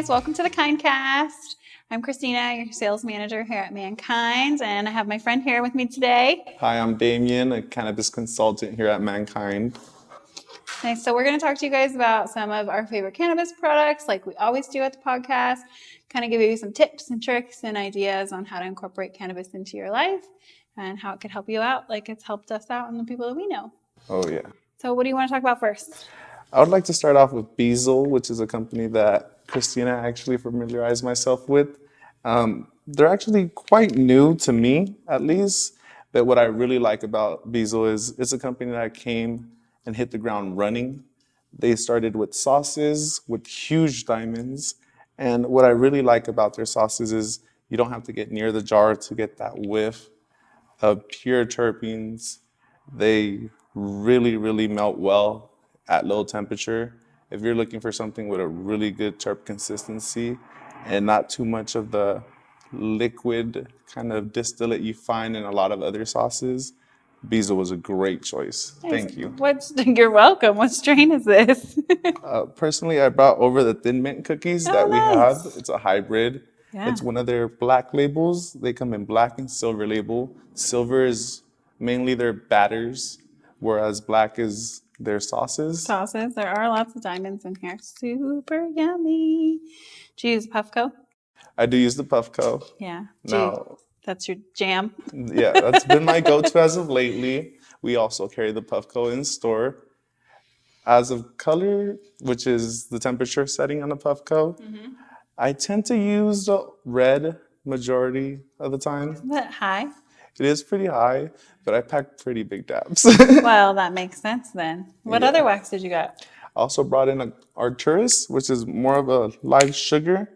guys, welcome to the Kind Cast. I'm Kristina, your sales manager here at Mankind, and I have my friend here with me today. Hi, I'm Damien, a cannabis consultant here at Mankind. Nice. So we're going to talk to you guys about some of our favorite cannabis products, like we always do at the podcast, kind of give you some tips and tricks and ideas on how to incorporate cannabis into your life and how it could help you out like it's helped us out and the people that we know. Oh, yeah. So what do you want to talk about first? I would like to start off with Beazle, which is a company that Kristina actually familiarized myself with. They're actually quite new to me, at least. But what I really like about Beazle is it's a company that came and hit the ground running. They started with sauces with huge diamonds. And what I really like about their sauces is you don't have to get near the jar to get that whiff of pure terpenes. They really melt well at low temperature. If you're looking for something with a really good terp consistency and not too much of the liquid kind of distillate you find in a lot of other sauces, Beazle was a great choice. Nice. Thank you. You're welcome. What strain is this? Personally, I brought over the Thin Mint cookies that we have. Nice. It's a hybrid. Yeah. It's one of their black labels. They come in black and silver label. Silver is mainly their batters, whereas black is their sauces. Sauces. There are lots of diamonds in here. Super yummy. Do you use PuffCo? I do use the PuffCo. Yeah. No. That's your jam. Yeah, that's been my go-to as of lately. We also carry the PuffCo in store. As of color, which is the temperature setting on the PuffCo, I tend to use the red majority of the time. Isn't that high? It is pretty high, but I pack pretty big dabs. Well, that makes sense then. What other wax did you get? I also brought in Arcturus, which is more of a live sugar.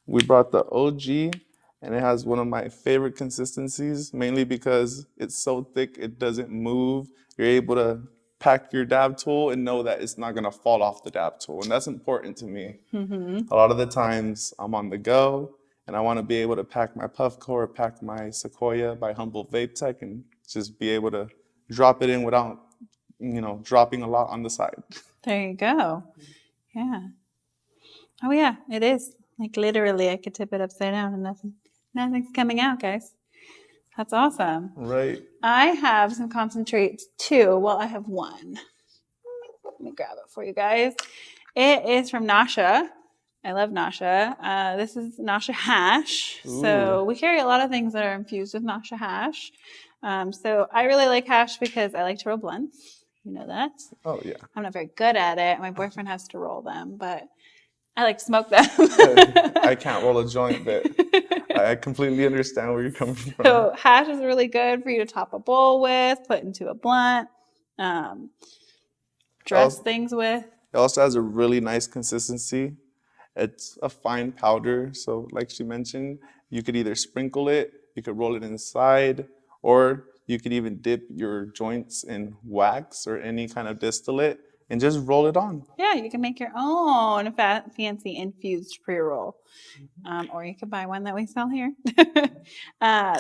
We brought the OG, and it has one of my favorite consistencies, mainly because it's so thick it doesn't move. You're able to pack your dab tool and know that it's not gonna fall off the dab tool, and that's important to me. A lot of the times I'm on the go, and I wanna be able to pack my PuffCo or pack my Sequoia by Humble Vape Tech and just be able to drop it in without, dropping a lot on the side. There you go. Yeah. Oh yeah, it is. Like literally I could tip it upside down and nothing's coming out, guys. That's awesome. Right. I have some concentrates too. Well, I have one. Let me grab it for you guys. It is from Nasha. I love Nasha. This is Nasha hash. Ooh. So we carry a lot of things that are infused with Nasha hash. So I really like hash because I like to roll blunts. You know that. Oh, yeah. I'm not very good at it. My boyfriend has to roll them, but I like to smoke them. I can't roll a joint, but I completely understand where you're coming from. So hash is really good for you to top a bowl with, put into a blunt, dress things with. It also has a really nice consistency. It's a fine powder, so like she mentioned, you could either sprinkle it, you could roll it inside, or you could even dip your joints in wax or any kind of distillate and just roll it on. Yeah, you can make your own fancy infused pre-roll, or you could buy one that we sell here.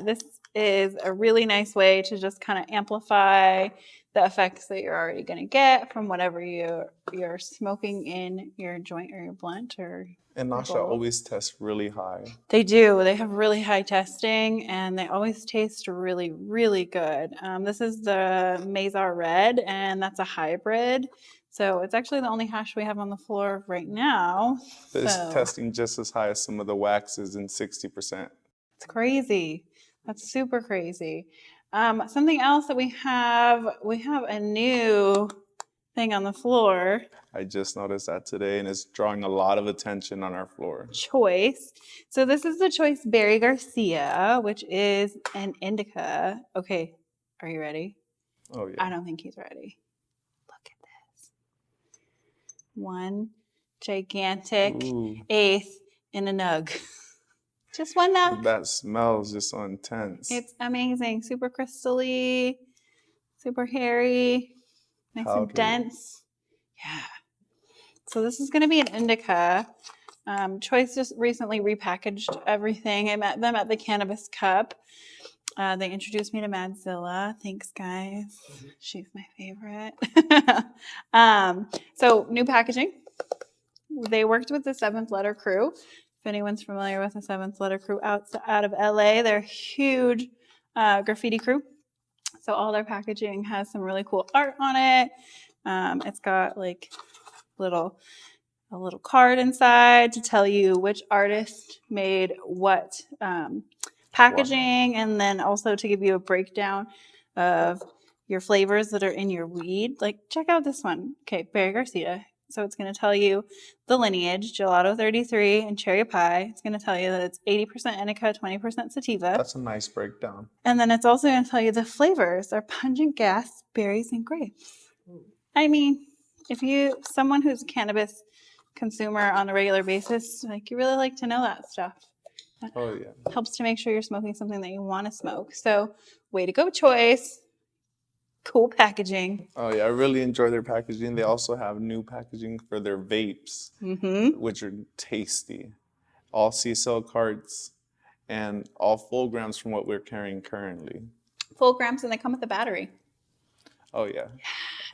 This is a really nice way to just kind of amplify the effects that you're already going to get from whatever you're smoking in your joint or your blunt or. And Nasha always tests really high. They do. They have really high testing, and they always taste really good. This is the Mazar Red, and that's a hybrid. So it's actually the only hash we have on the floor right now. But it's testing just as high as some of the waxes in 60%. It's crazy. That's super crazy. Something else that we have a new thing on the floor. I just noticed that today, and it's drawing a lot of attention on our floor. Choice. So this is the Choice Berry Garcia, which is an indica. Okay, are you ready? Oh, yeah. I don't think he's ready. Look at this. One gigantic eighth in a nug. Just one nug. That smells just so intense. It's amazing. Super crystally, super hairy, nice and dense. Yeah. So this is going to be an indica. Choice just recently repackaged everything. I met them at the Cannabis Cup. They introduced me to Madzilla. Thanks, guys. She's my favorite. So new packaging. They worked with the Seventh Letter Crew. If anyone's familiar with the Seventh Letter Crew out of LA, they're a huge graffiti crew. So all their packaging has some really cool art on it. It's got like a little card inside to tell you which artist made what packaging, and then also to give you a breakdown of your flavors that are in your weed. Like, check out this one. Okay, Berry Garcia. So it's going to tell you the lineage, Gelato 33 and Cherry Pie. It's going to tell you that it's 80% indica, 20% sativa. That's a nice breakdown. And then it's also going to tell you the flavors are pungent gas, berries, and grapes. I mean, someone who's a cannabis consumer on a regular basis, like, you really like to know that stuff. That helps to make sure you're smoking something that you want to smoke. So, way to go, Choice. Cool packaging. Oh yeah, I really enjoy their packaging. They also have new packaging for their vapes, which are tasty. All C-cell carts and all full grams from what we're carrying currently. Full grams, and they come with a battery. Oh yeah.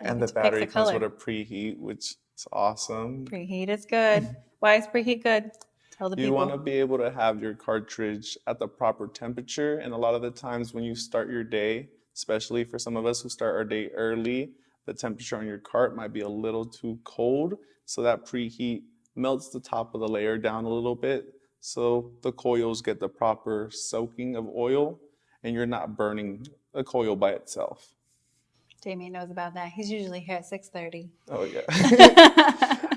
And the battery comes with a preheat, which is awesome. Preheat is good. Why is preheat good? Tell the people. You want to be able to have your cartridge at the proper temperature. And a lot of the times when you start your day, especially for some of us who start our day early, the temperature on your cart might be a little too cold. So that preheat melts the top of the layer down a little bit. So the coils get the proper soaking of oil and you're not burning the coil by itself. Damien knows about that. He's usually here at 6:30. Oh, yeah.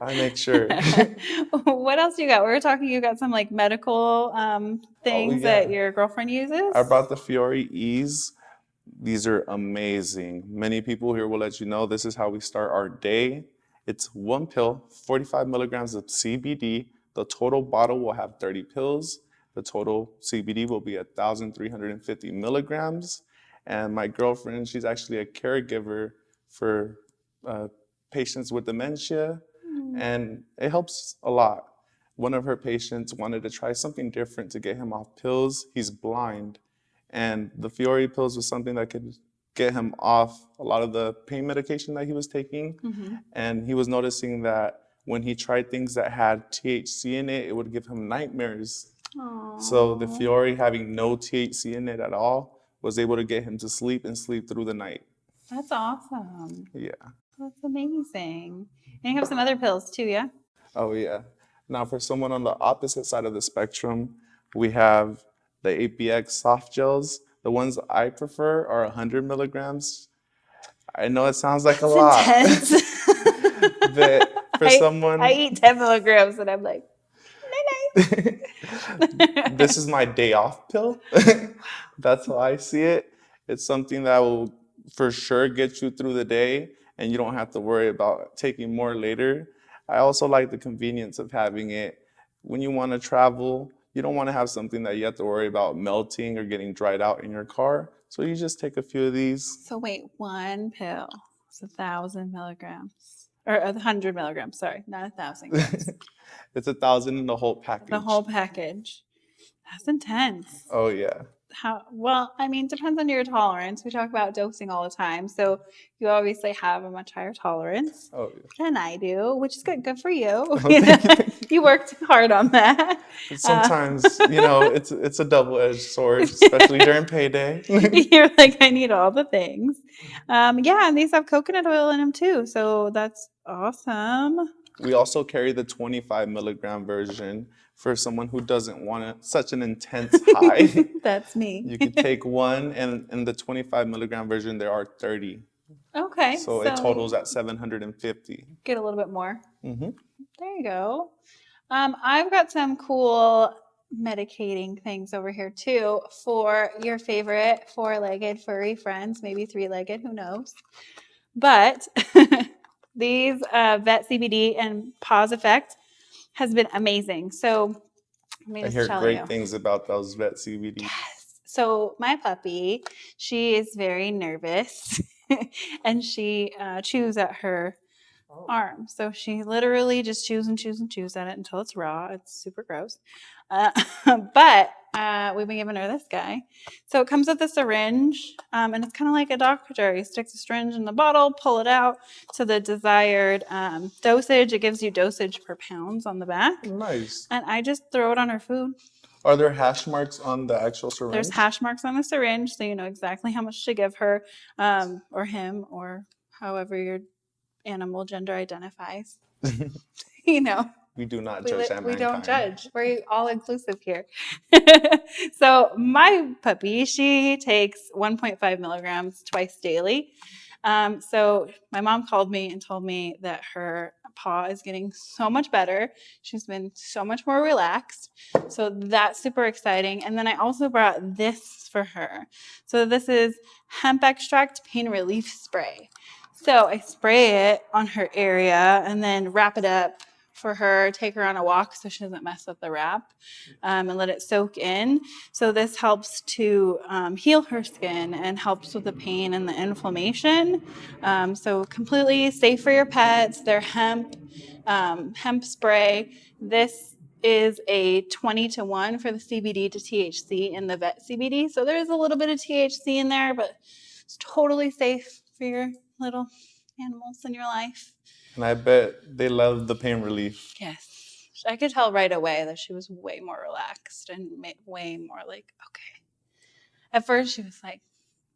I make sure. What else you got? We were talking, you got some like medical things that your girlfriend uses. I brought the Fiore E's. These are amazing. Many people here will let you know this is how we start our day. It's one pill, 45 milligrams of CBD. The total bottle will have 30 pills. The total CBD will be 1,350 milligrams. And my girlfriend, she's actually a caregiver for patients with dementia, and it helps a lot. One of her patients wanted to try something different to get him off pills. He's blind, and the Fiore pills was something that could get him off a lot of the pain medication that he was taking. And he was noticing that when he tried things that had THC in it, it would give him nightmares. Aww. So the Fiore, having no THC in it at all, was able to get him to sleep and sleep through the night. That's awesome. Yeah. That's amazing. And you have some other pills too, yeah? Oh, yeah. Now, for someone on the opposite side of the spectrum, we have the APX soft gels. The ones I prefer are 100 milligrams. I know it sounds like a lot. But for someone... I eat 10 milligrams and I'm like, this is my day off pill. That's how I see it. It's something that will for sure get you through the day and you don't have to worry about taking more later. I also like the convenience of having it when you want to travel. You don't want to have something that you have to worry about melting or getting dried out in your car. So you just take a few of these. So wait, one pill is 1,000 milligrams. Or 100 milligrams, sorry, not 1,000 grams. It's 1,000 in the whole package. The whole package. That's intense. Oh, yeah. Well, I mean, depends on your tolerance. We talk about dosing all the time. So you obviously have a much higher tolerance than I do, which is good. Good for you. Oh, you worked hard on that. Sometimes, it's a double-edged sword, especially during payday. You're like, I need all the things. Yeah, and these have coconut oil in them too. So that's awesome. We also carry the 25 milligram version for someone who doesn't want such an intense high. That's me. You could take one, and in the 25 milligram version, there are 30. Okay. So it totals at 750. Get a little bit more. There you go. I've got some cool medicating things over here too for your favorite four-legged furry friends, maybe three-legged, who knows. But these vet CBD and pause effect has been amazing. So let me just tell you. I hear great things about those vet CBDs. Yes. So my puppy, she is very nervous and she chews at her arm. So she literally just chews and chews and chews at it until it's raw. It's super gross. But we've been giving her this guy. So it comes with a syringe, and it's kind of like a doctor. He sticks a syringe in the bottle, pull it out to the desired dosage. It gives you dosage per pounds on the back. Nice. And I just throw it on her food. Are there hash marks on the actual syringe? There's hash marks on the syringe, so you know exactly how much to give her, or him, or however your animal gender identifies. You know. We do not judge that. We don't judge. We're all inclusive here. So my puppy, she takes 1.5 milligrams twice daily. So my mom called me and told me that her paw is getting so much better. She's been so much more relaxed. So that's super exciting. And then I also brought this for her. So this is hemp extract pain relief spray. So I spray it on her area and then wrap it up for her, take her on a walk so she doesn't mess up the wrap, and let it soak in. So this helps to heal her skin and helps with the pain and the inflammation. So completely safe for your pets. They're hemp spray. This is a 20-to-1 for the CBD to THC in the vet CBD. So there's a little bit of THC in there, but it's totally safe for your little animals in your life. And I bet they love the pain relief. Yes. I could tell right away that she was way more relaxed and way more like, okay. At first, she was like,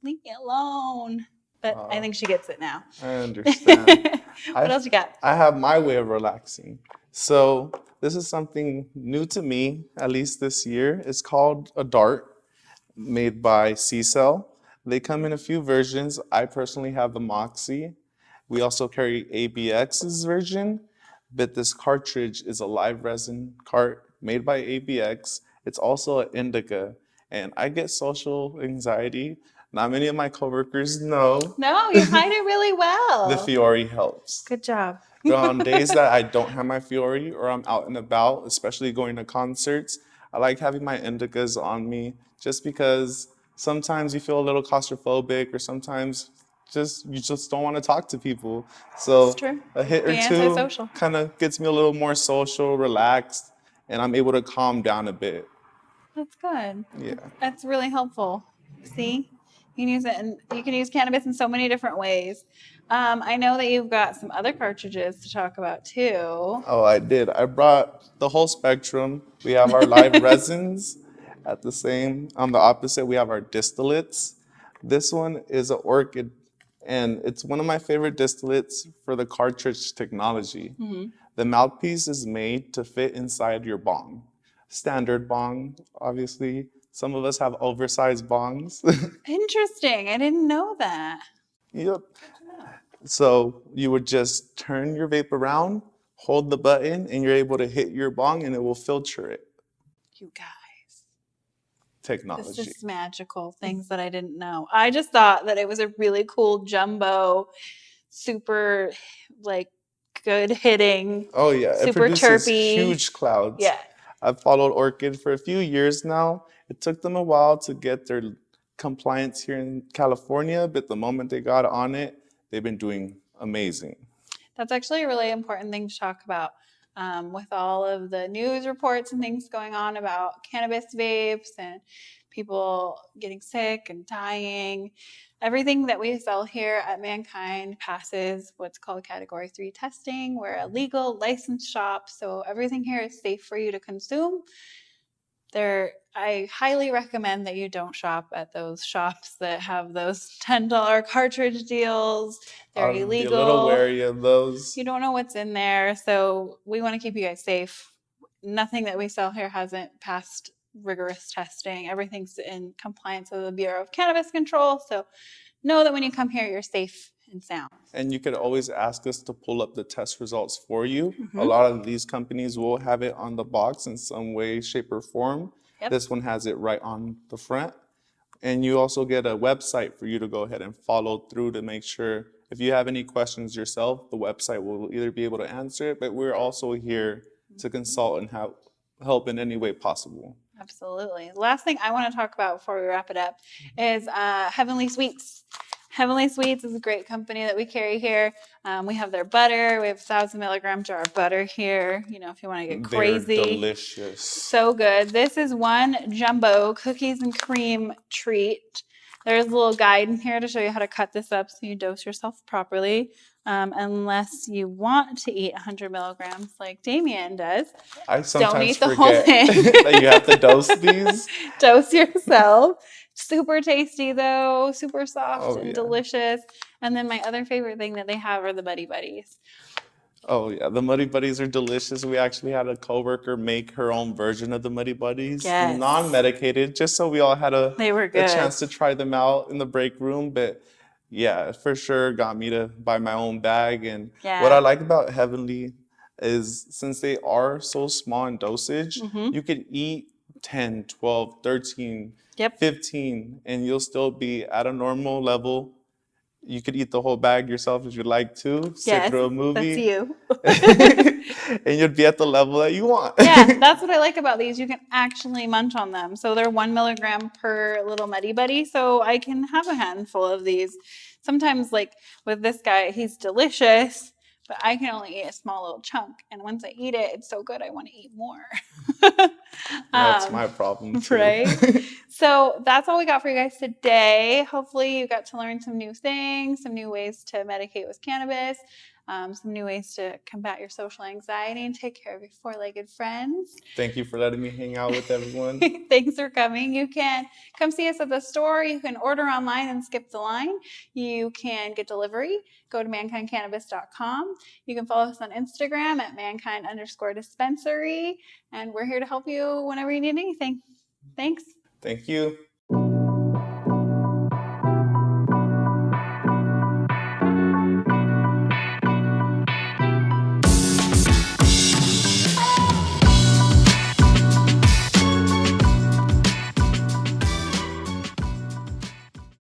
leave me alone. But I think she gets it now. I understand. What else you got? I have my way of relaxing. So this is something new to me, at least this year. It's called a dart, made by C-Cell. They come in a few versions. I personally have the Moxie. We also carry ABX's version, but this cartridge is a live resin cart made by ABX. It's also an indica, and I get social anxiety. Not many of my coworkers know. No, you hide it really well. The Fiore helps. Good job. But on days that I don't have my Fiore or I'm out and about, especially going to concerts, I like having my indicas on me just because sometimes you feel a little claustrophobic or sometimes you just don't want to talk to people. So a hit or two kind of gets me a little more social, relaxed, and I'm able to calm down a bit. That's good. Yeah. That's really helpful. See? You can use it, and you can use cannabis in so many different ways. I know that you've got some other cartridges to talk about too. Oh, I did. I brought the whole spectrum. We have our live resins. On the opposite, we have our distillates. This one is an orchid, and it's one of my favorite distillates for the cartridge technology. Mm-hmm. The mouthpiece is made to fit inside your bong. Standard bong, obviously. Some of us have oversized bongs. Interesting. I didn't know that. Yep. So you would just turn your vape around, hold the button, and you're able to hit your bong, and it will filter it. You guys. Technology. This is magical. Things that I didn't know. I just thought that it was a really cool jumbo, super good hitting. Oh yeah, super it produces terpy. Huge clouds. Yeah. I've followed Orchid for a few years now. It took them a while to get their compliance here in California, but the moment they got on it, they've been doing amazing. That's actually a really important thing to talk about. With all of the news reports and things going on about cannabis vapes and people getting sick and dying, everything that we sell here at Mankind passes what's called Category 3 testing. We're a legal licensed shop, so everything here is safe for you to consume. I highly recommend that you don't shop at those shops that have those $10 cartridge deals. They're illegal. Be a little wary of those. You don't know what's in there, so we want to keep you guys safe. Nothing that we sell here hasn't passed rigorous testing. Everything's in compliance with the Bureau of Cannabis Control, so know that when you come here, you're safe and sound. And you could always ask us to pull up the test results for you. Mm-hmm. A lot of these companies will have it on the box in some way, shape, or form. Yep. This one has it right on the front. And you also get a website for you to go ahead and follow through to make sure if you have any questions yourself, the website will either be able to answer it, but we're also here to consult and help in any way possible. Absolutely. Last thing I want to talk about before we wrap it up is Heavenly Sweets. Heavenly Sweets is a great company that we carry here. We have their butter. We have 1,000 milligram jar of butter here. You know, if you want to get crazy. They're delicious. So good. This is one jumbo cookies and cream treat. There's a little guide in here to show you how to cut this up so you dose yourself properly. Unless you want to eat 100 milligrams like Damien does. I sometimes don't eat the forget whole thing. that you have to dose these. Dose yourself. Super tasty though, super soft and yeah. delicious. And then my other favorite thing that they have are the Buddy Buddies. Oh yeah, the Muddy Buddies are delicious. We actually had a coworker make her own version of the Muddy Buddies, Yes. non-medicated, just so we all had a chance to try them out in the break room. But yeah, for sure got me to buy my own bag. And what I like about Heavenly is since they are so small in dosage, you could eat 10, 12, 13, 15, and you'll still be at a normal level. You could eat the whole bag yourself if you'd like to. Sit through a movie. That's you. And you'd be at the level that you want. Yeah, that's what I like about these. You can actually munch on them. So they're 1 milligram per little Muddy Buddy. So I can have a handful of these. Sometimes, like with this guy, he's delicious, but I can only eat a small little chunk. And once I eat it, it's so good, I want to eat more. That's my problem too. Right? So that's all we got for you guys today. Hopefully you got to learn some new things, some new ways to medicate with cannabis, some new ways to combat your social anxiety and take care of your four-legged friends. Thank you for letting me hang out with everyone. Thanks for coming. You can come see us at the store. You can order online and skip the line. You can get delivery. Go to mankindcannabis.com. You can follow us on Instagram at mankind_dispensary. And we're here to help you whenever you need anything. Thanks. Thank you.